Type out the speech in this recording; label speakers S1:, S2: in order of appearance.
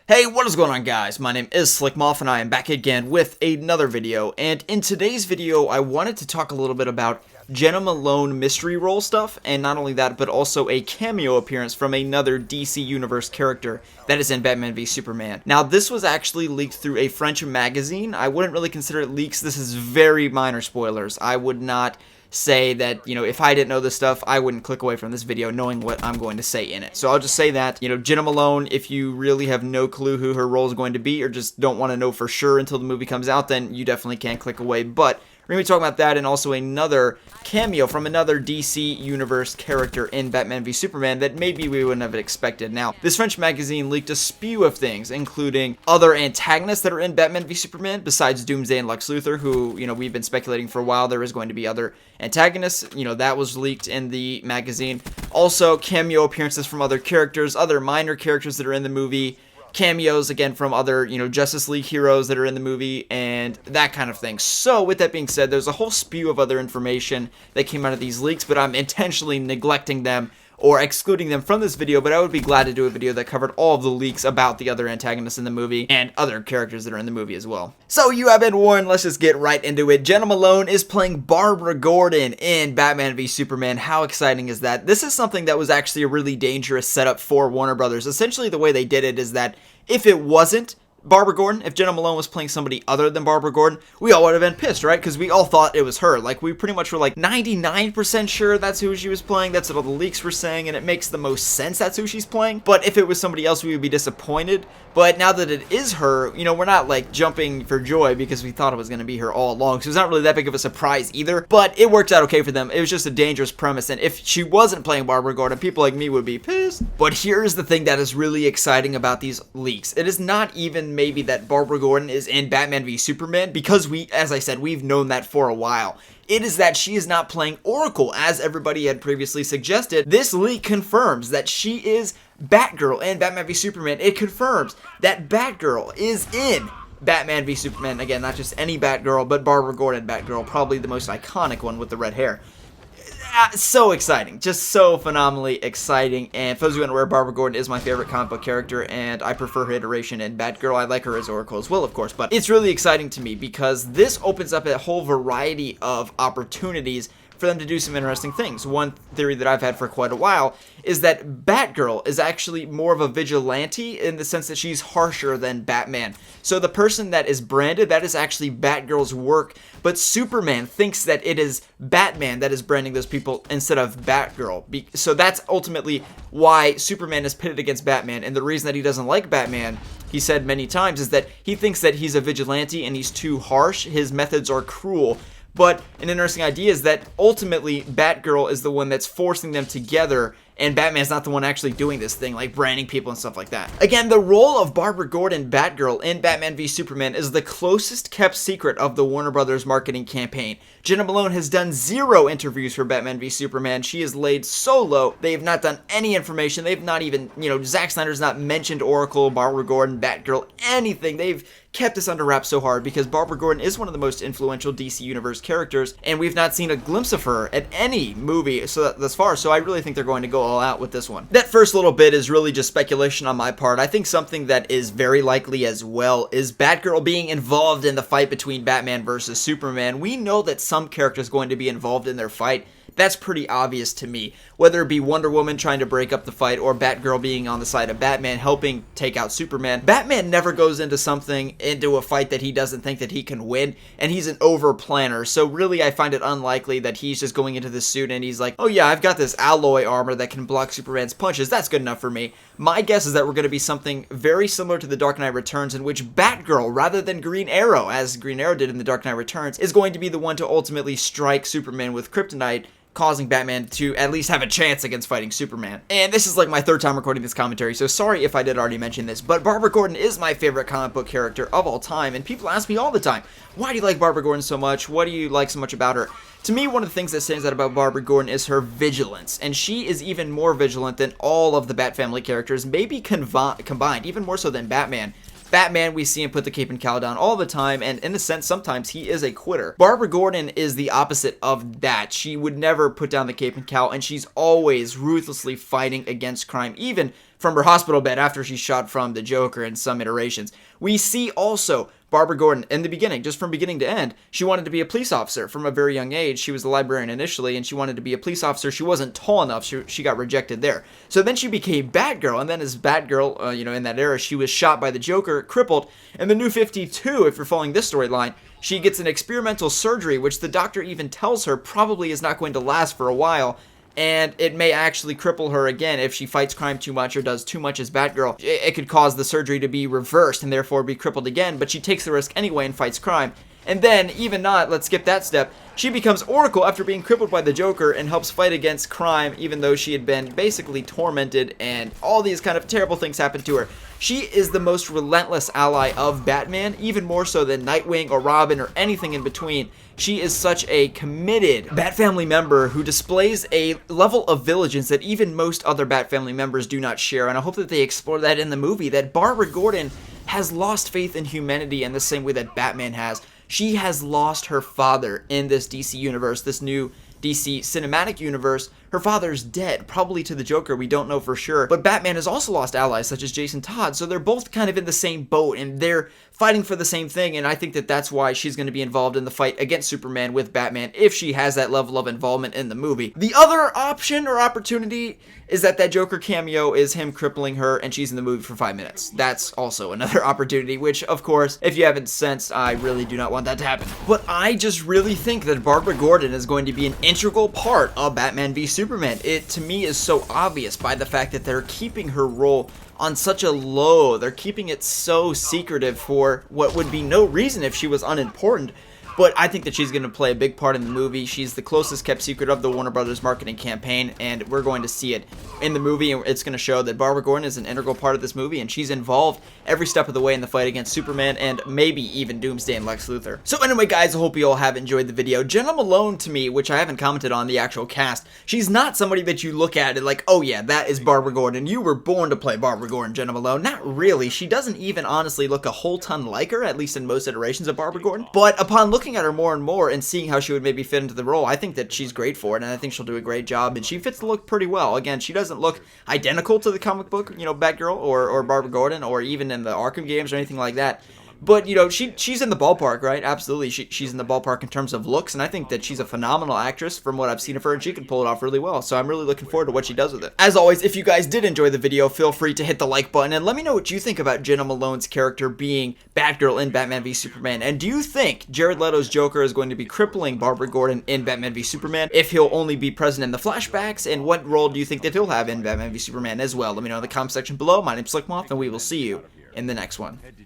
S1: Hey, what is going on, guys? My name is Slickmoth and I am back again with another video, and in today's video I wanted to talk a little bit about Jena Malone mystery role stuff, and not only that, but also a cameo appearance from another DC Universe character that is in Batman v Superman. Now, this was actually leaked through a French magazine. I wouldn't really consider it leaks. This is very minor spoilers. I would not say that, if I didn't know this stuff, I wouldn't click away from this video knowing what I'm going to say in it. So I'll just say that, Jena Malone, if you really have no clue who her role is going to be or just don't want to know for sure until the movie comes out, then you definitely can't click away. But we're going to be talking about that and also another cameo from another DC Universe character in Batman v Superman that maybe we wouldn't have expected. Now, this French magazine leaked a spew of things, including other antagonists that are in Batman v Superman besides Doomsday and Lex Luthor, who, we've been speculating for a while there is going to be other antagonists. That was leaked in the magazine. Also, cameo appearances from other characters, other minor characters that are in the movie. Cameos, again, from other, Justice League heroes that are in the movie, and that kind of thing. So, with that being said, there's a whole spew of other information that came out of these leaks, but I'm intentionally neglecting them or excluding them from this video, but I would be glad to do a video that covered all of the leaks about the other antagonists in the movie and other characters that are in the movie as well. So you have been warned, let's just get right into it. Jena Malone is playing Barbara Gordon in Batman v Superman. How exciting is that? This is something that was actually a really dangerous setup for Warner Brothers. Essentially, the way they did it is that if it wasn't Barbara Gordon, if Jena Malone was playing somebody other than Barbara Gordon, we all would have been pissed, right? Because we all thought it was her. Like, we pretty much were like 99% sure that's who she was playing. That's what all the leaks were saying, and it makes the most sense that's who she's playing. But if it was somebody else, we would be disappointed. But now that it is her, we're not like jumping for joy because we thought it was going to be her all along. So it's not really that big of a surprise either. But it worked out okay for them. It was just a dangerous premise. And if she wasn't playing Barbara Gordon, people like me would be pissed. But here's the thing that is really exciting about these leaks. It is not even maybe that Barbara Gordon is in Batman v Superman, because as I said, we've known that for a while. It is that she is not playing Oracle, as everybody had previously suggested. This leak confirms that she is Batgirl in Batman v Superman. It confirms that Batgirl is in Batman v Superman. Again, not just any Batgirl, but Barbara Gordon Batgirl, probably the most iconic one with the red hair. So exciting, just so phenomenally exciting. And for those who aren't aware, Barbara Gordon is my favorite comic book character, and I prefer her iteration in Batgirl. I like her as Oracle as well, of course, but it's really exciting to me because this opens up a whole variety of opportunities for them to do some interesting things. One theory that I've had for quite a while is that Batgirl is actually more of a vigilante in the sense that she's harsher than Batman. So the person that is branded, that is actually Batgirl's work, but Superman thinks that it is Batman that is branding those people instead of Batgirl. So that's ultimately why Superman is pitted against Batman, and the reason that he doesn't like Batman, he said many times, is that he thinks that he's a vigilante and he's too harsh. His methods are cruel. But an interesting idea is that ultimately Batgirl is the one that's forcing them together, and Batman's not the one actually doing this thing, like branding people and stuff like that. Again, the role of Barbara Gordon Batgirl in Batman v Superman is the closest kept secret of the Warner Brothers marketing campaign. Jena Malone has done 0 interviews for Batman v Superman. She is laid so low. They have not done any information. They've not even, Zack Snyder's not mentioned Oracle, Barbara Gordon, Batgirl, anything. They've kept this under wraps so hard because Barbara Gordon is one of the most influential DC Universe characters, and we've not seen a glimpse of her at any movie thus far, so I really think they're going to go all out with this one. That first little bit is really just speculation on my part. I think something that is very likely as well is Batgirl being involved in the fight between Batman versus Superman. We know that some character is going to be involved in their fight. That's pretty obvious to me. Whether it be Wonder Woman trying to break up the fight or Batgirl being on the side of Batman helping take out Superman, Batman never goes into a fight that he doesn't think that he can win, and he's an over planner. So really I find it unlikely that he's just going into this suit and he's like, oh yeah, I've got this alloy armor that can block Superman's punches. That's good enough for me. My guess is that we're going to be something very similar to The Dark Knight Returns, in which Batgirl, rather than Green Arrow, as Green Arrow did in The Dark Knight Returns, is going to be the one to ultimately strike Superman with kryptonite, causing Batman to at least have a chance against fighting Superman. And this is like my 3rd time recording this commentary, so sorry if I did already mention this, but Barbara Gordon is my favorite comic book character of all time, and people ask me all the time, why do you like Barbara Gordon so much? What do you like so much about her? To me, one of the things that stands out about Barbara Gordon is her vigilance, and she is even more vigilant than all of the Bat family characters, maybe combined, even more so than Batman. Batman, we see him put the cape and cowl down all the time, and in a sense, sometimes he is a quitter. Barbara Gordon is the opposite of that. She would never put down the cape and cowl, and she's always ruthlessly fighting against crime, even from her hospital bed after she's shot from the Joker in some iterations. We see also Barbara Gordon in the beginning, just from beginning to end. She wanted to be a police officer from a very young age. She was a librarian initially, and she wanted to be a police officer. She wasn't tall enough. She got rejected there. So then she became Batgirl, and then as Batgirl, in that era, she was shot by the Joker, crippled. In the New 52, if you're following this storyline, she gets an experimental surgery, which the doctor even tells her probably is not going to last for a while, and it may actually cripple her again if she fights crime too much or does too much as Batgirl. It could cause the surgery to be reversed and therefore be crippled again, but she takes the risk anyway and fights crime. And then, even not, let's skip that step, she becomes Oracle after being crippled by the Joker and helps fight against crime even though she had been basically tormented and all these kind of terrible things happened to her. She is the most relentless ally of Batman, even more so than Nightwing or Robin or anything in between. She is such a committed Bat Family member who displays a level of vigilance that even most other Bat Family members do not share, and I hope that they explore that in the movie, that Barbara Gordon has lost faith in humanity in the same way that Batman has. She has lost her father in this DC universe, this new DC cinematic universe. Her father's dead, probably to the Joker, we don't know for sure. But Batman has also lost allies such as Jason Todd, so they're both kind of in the same boat and they're fighting for the same thing, and I think that that's why she's going to be involved in the fight against Superman with Batman if she has that level of involvement in the movie. The other option or opportunity is that Joker cameo is him crippling her and she's in the movie for 5 minutes. That's also another opportunity, which of course, if you haven't sensed, I really do not want that to happen. But I just really think that Barbara Gordon is going to be an integral part of Batman v Superman. It, to me, is so obvious by the fact that they're keeping her role on such a low. They're keeping it so secretive for what would be no reason if she was unimportant. But I think that she's going to play a big part in the movie. She's the closest kept secret of the Warner Brothers marketing campaign, and we're going to see it in the movie, and it's going to show that Barbara Gordon is an integral part of this movie, and she's involved every step of the way in the fight against Superman, and maybe even Doomsday and Lex Luthor. So anyway, guys, I hope you all have enjoyed the video. Jena Malone, to me, which I haven't commented on the actual cast, she's not somebody that you look at and like, oh yeah, that is Barbara Gordon. You were born to play Barbara Gordon, Jena Malone. Not really. She doesn't even honestly look a whole ton like her, at least in most iterations of Barbara Gordon. But upon looking at her more and more and seeing how she would maybe fit into the role, I think that she's great for it, and I think she'll do a great job, and she fits the look pretty well. Again, she doesn't look identical to the comic book, Batgirl or Barbara Gordon, or even in the Arkham games or anything like that. But, she's in the ballpark, right? Absolutely. She's in the ballpark in terms of looks, and I think that she's a phenomenal actress from what I've seen of her, and she can pull it off really well. So I'm really looking forward to what she does with it. As always, if you guys did enjoy the video, feel free to hit the like button, and let me know what you think about Jena Malone's character being Batgirl in Batman v Superman. And do you think Jared Leto's Joker is going to be crippling Barbara Gordon in Batman v Superman, if he'll only be present in the flashbacks, and what role do you think that he'll have in Batman v Superman as well? Let me know in the comment section below. My name's Slickmoth, and we will see you in the next one.